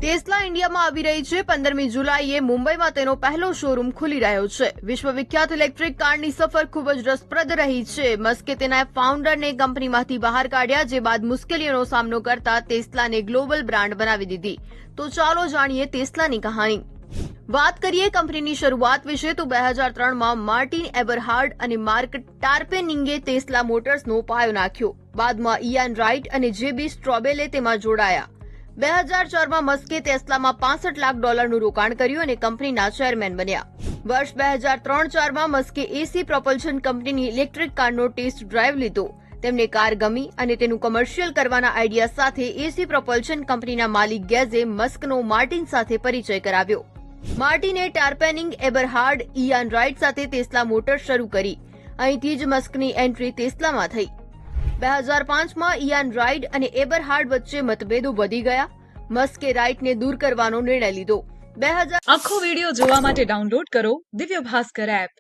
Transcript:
Tesla ઇન્ડિયામાં આવી રહી છે। 15મી જુલાઈએ મુંબઈમાં તેનો પહેલો શોરૂમ ખુલી રહ્યો છે। વિશ્વવિખ્યાત ઇલેક્ટ્રિક કારની સફર ખૂબ જ રસપ્રદ રહી છે। મસ્કે તેના ફાઉન્ડરને કંપનીમાંથી બહાર કાઢ્યા, જે બાદ મુશ્કેલીઓનો સામનો કરતા ટેસ્લાને ગ્લોબલ બ્રાન્ડ બનાવી દીધી। તો ચાલો જાણીએ ટેસ્લાની કહાની। વાત કરીએ કંપનીની શરૂઆત વિશે તો 2003માં માર્ટિન એબરહાર્ડ અને માર્ક ટાર્પેનિંગે ટેસ્લા મોટર્સનો પાયો નાખ્યો। બાદમાં ઇયાન રાઇટ અને જેબી સ્ટ્રોબેલે તેમાં જોડાયા। 2004માં મસ્કે ટેસ્લામાં $65 લાખનું રોકાણ કર્યું અને કંપનીના ચેરમેન બન્યા। વર્ષ 2003-04માં મસ્કે એસી પ્રોપલ્શન કંપનીની ઇલેક્ટ્રિક કારનો ટેસ્ટ ડ્રાઈવ લીધો। તેમને કાર ગમી અને તેનું કમર્શિયલ કરવાના આઈડિયા સાથે એસી પ્રોપલ્શન કંપનીના માલિક ગેઝે મસ્કનો માર્ટિન સાથે પરિચય કરાવ્યો। માર્ટિને ટાર્પેનિંગ, એબરહાર્ડ, ઇયાન રાઇટ સાથે ટેસ્લા મોટર્સ શરૂ કરી। અહીંથી જ મસ્કની એન્ટ્રી ટેસ્લામાં થઈ। 2005માં ઇયાન રાઇડ અને એબરહાર્ડ વચ્ચે મતભેદો વધી ગયા। મસ્કે રાઇટને દૂર કરવાનો નિર્ણય લીધો। આખો વિડિયો જોવા માટે ડાઉનલોડ કરો દિવ્ય ભાસ્કર એપ।